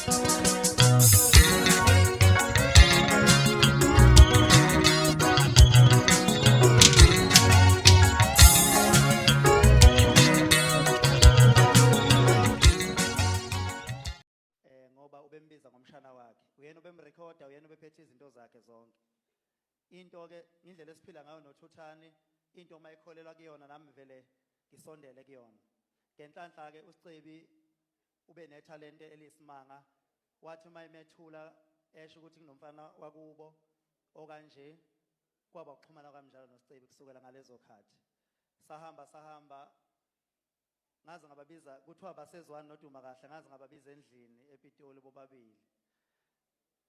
Ngoba ubembiza ngomshana wakhe, uyena obemrekhoda, uyena obephethe izinto zakhe zonke. Into ke indlela esiphila ngayo noThuthani, into mayikholelwa kuyona nami vele ngisondele kuyona. Ngenhlanhla ke uSicebi ube nethalente elisimanga, wathi mayimethula esho ukuthi kunomfana wakubo okanje, kwaba ukuxhumana kamnjalo noSicebi kusukela ngalezo khathi. Sahamba ngaze ngababiza kuthiwa basezwani noDuma kahle, ngaze ngababiza endlini ePitoli bobabili.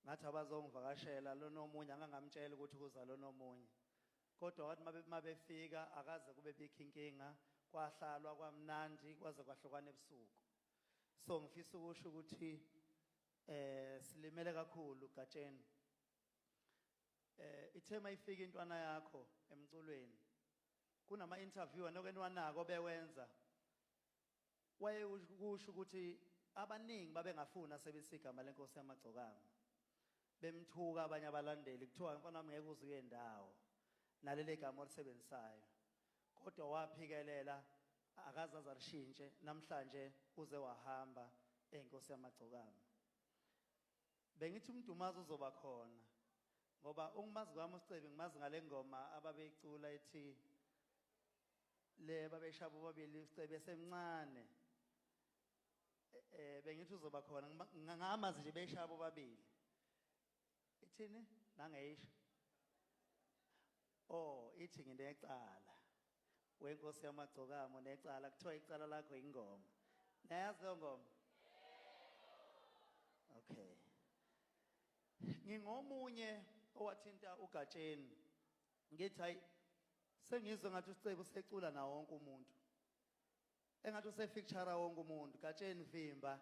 Ngathi abazongivakashela lo nomunye angangamtshela ukuthi kuza lo nomunye. Kodwa wathi mabefika akaze kube bikho inkinga, kwahlalwa kwamnandi kwaze kwahlukana ebusuku. So ngifisa ukusho ukuthi silimele kakhulu Gatsheni. Ithema ifika intwana yakho emculweni. Kunama interview anokenwanako bewenza. Waye ukusho ukuthi abaningi babengafuna sebesigama lenkosi yamagcokama. Bemthuka abanye abalandeli kuthiwa mfana wami ngeke uze uyendawo nalele gama olisebenzisayo. Kodwa waphikelela akaze azalishintshe, namhlanje uze wahamba enkosi yamagcokama. Bengithi uMdumazi uzoba khona ngoba ungimazi kwami uSicebi ngimazi ngale ngoma ababeyicula ethi le babeshaba bobabili uSicebi esemncane. Bengithi uzoba khona ngamazi nje beshaba bobabili. Ithini nangeyisho ithi nginecala wenkosi yamagcokama necala kuthiwa icala lakho ingoma. Nayazi lo ngoma? Okay. Ngingomunye owathinta uGatsheni. Ngithi hayi sengizwe ngathi uSicebi usecula na wonke umuntu. Engathi usefeature wonke umuntu. Gatsheni Vimba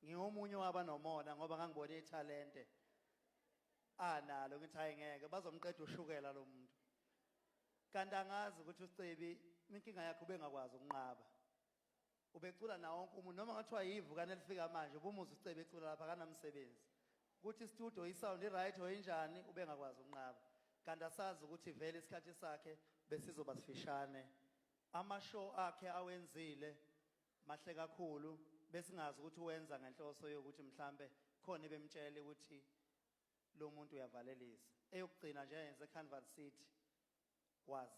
ngingomunye waba nomona ngoba ngangibone italente nalo ngithi hayi ngeke bazomqeda ushukela lo muntu. Kanti angazi ukuthi uSicebi inkinga yakhe ubengakwazi ukunqaba. Ubecula na wonke umuntu noma ngathiwa yivukane elifika manje ubumuza uSicebi ecula lapha kanamsebenzi. Ukuthi studio isound right oyinjani ubengakwazi ukunqaba. Kanti asazi ukuthi vele isikhathi sakhe besizoba sifishane. Amashow akhe awenzile mahle kakhulu besingazi ukuthi uwenza ngenhloso yokuthi mhlambe khona bemtshele ukuthi lo muntu uyavalelisa. Eyokugcina nje yenze Canvas City was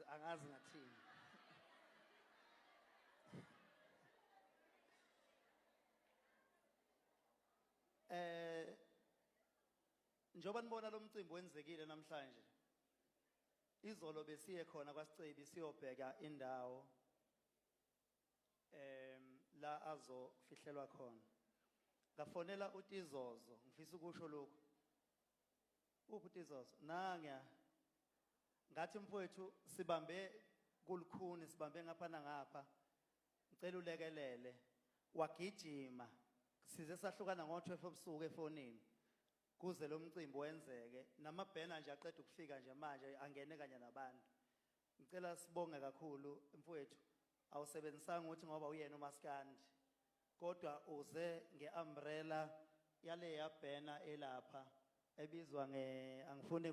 angazi ngathini. Njoba nibona lo mcimbi wenzekile namhlanje. Izolo besiye khona kwaSicebi siyobheka indawo la azofihlelwa khona. Ngafonela uTizozo, ngifisa ukusho lokho. uTizozo nanga ngathi mfowethu sibambe kulukhuni, sibambe ngapha nangapha. Ngicela ulekelele. Wagijima size sahlukana ngo-12 ebusuku efonini kuze lo mcimbi wenzeke. Namabhena nje aqeda ukufika nje manje angene kanye nabantu. Ngicela sibonge kakhulu mfowethu, awusebenzisanga ukuthi ngoba uyena uMaskandi, kodwa uze ngeumbrella yale yabhena elapha ebizwa angifune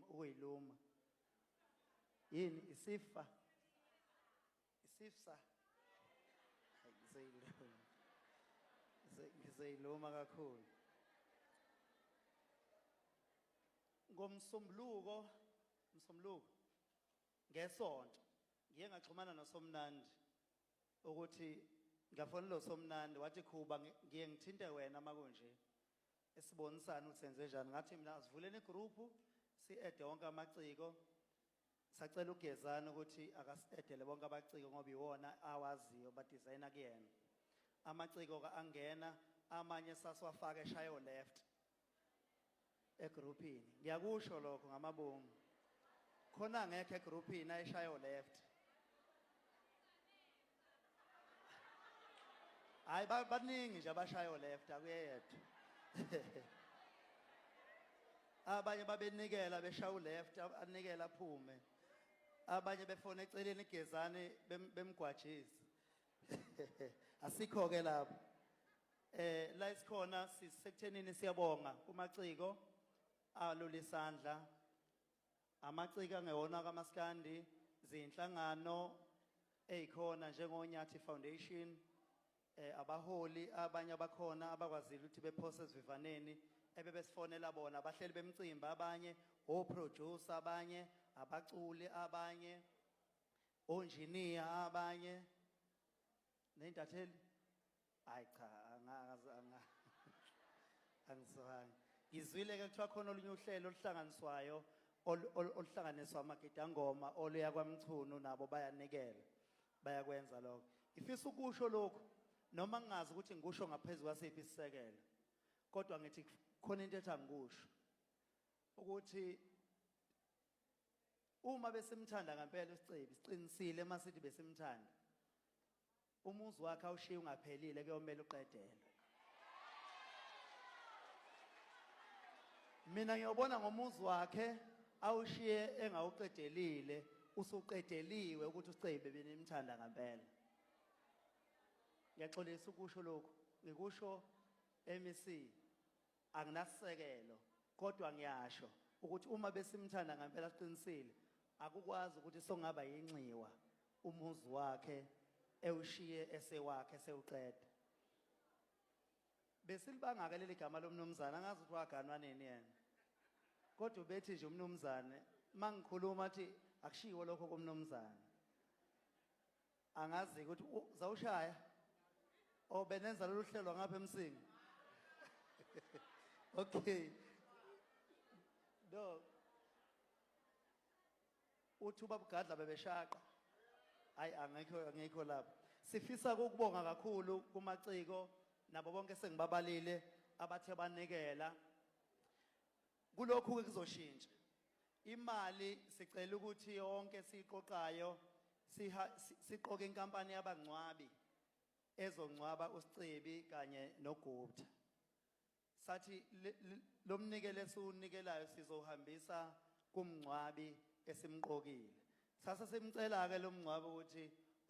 ukuyiluma yini isifsa ngizeyiluma kakhulu. Ngomsombuluko ngesonto ngiye ngaxhumana noSomnandi ukuthi ngafonela uSomnandi wathi Khuba ngiye ngithinte wena makunje esibonisana ukuthi senze njani. Ngathi mina asivuleni igroup si-ede wonke amaciko, sacela uGezana ukuthi akasi-edele bonke abaciko ngoba iwona awaziyo badesigner kuyena. Amaciko angena amanye sasiwafaka eshayo left egroupini. Ngiyakusho lokho ngamabongo. Khona ngeke egroupini ayishayo left. Hayi baningi nje abashayo left akuyedwa. Abanye babenikela beshaya left, anikela aphume. Abanye befona eceleni iGezane bemgwajisa. Asikho ke lapho. la isikhona sisekuthenini siyabonga kumaciko alulisandla amaciko angewona kaMaskandi zinhlangano ezikhona njengoNyathi Foundation abaholi abanye abakhona abakwazile ukuthi bephose sivivaneni ebebesifonela bona abahleli bemcimba abanye oproducer abanye abaculi abanye onjiniya abanye nendatheli hayi cha angiswanga ngizwile ke kuthiwa khona olunye uhlelo oluhlanganiswayo oluhlanganiswa amagidangoma oluya kwaMchunu nabo bayanikela bayakwenza lokho ifisa ukusho lokho noma ngingazi ukuthi ngikusho ngaphezulu kwasiphi isisekelo kodwa ngithi khona into ethi angikusho ukuthi uma besimthanda ngempela uSicebi siqinisile masithi besimthanda umuzi wakhe awushiye ungaphelile kuyomela uqedele mina ngiyobona ngomuzi wakhe awushiye engawuqedelile usuqedeliwe ukuthi uSicebi benimthanda ngempela ngiyaxolisa ukusho lokho ngikusho MEC anginasekelo kodwa ngiyasho ukuthi uma besimthanda ngempela siqinisile akukwazi ukuthi songaba yinxiwa umuzi wakhe ewushiye esewakhe sewuqeda besilibanga ke leli gama lomnumzana angazi ukuthi waganwa nini yena kodwa bethi nje umnumzane mangikhuluma athi akushiwo lokho komnumzana angazi ukuthi zawushaya benenza lolu hlelo ngapha eMsingi okay no uthuba bugadla bebeshaqa hayi angekho lapha sifisa ukubonga kakhulu kumaciko nabo bonke sengibabalile abathe banikela kulokhu ke kuzoshintsha imali sicela ukuthi yonke siqoqayo siqoke inkampani yabangcwabi ezongcwaba uSicebi kanye noGupta sathi lomnikelo esiunikelayo sizohambisa kumngcwabi esimqokile sasa semcela ke lomngcwabi ukuthi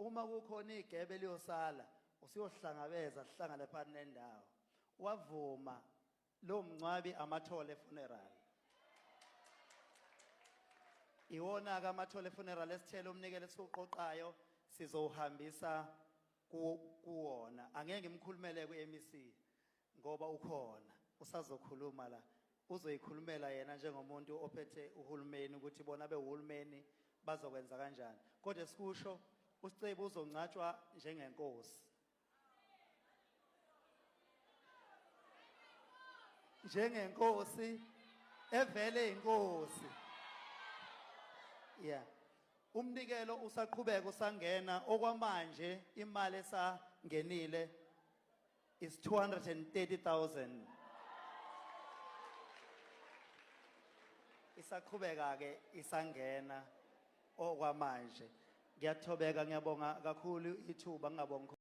uma kukhona igebe liyosala usiyohlangabeza sihlangane phakathi nendawo wavuma lo mngcwabi amathole funeral iwona ke amathole funeral esithelo umnikelo esiqoqayo sizohambisa kuwona angeke ngimkhulumele kuMEC ngoba ukhona usazokhuluma la uzoyikhulumela yena njengomuntu ophethe uhulumeni ukuthi bona behulumeni bazokwenza kanjani kodwa sikusho uSicebi uzongcatshwa njengenkosi njengenkosi evele inkosi yeah umnikelo usaqhubeka usangena okwamanje imali esangenile is 230,000 isaqhubeka ke isangena okwamanje ngiyathobeka ngiyabonga kakhulu ithuba ngingabonga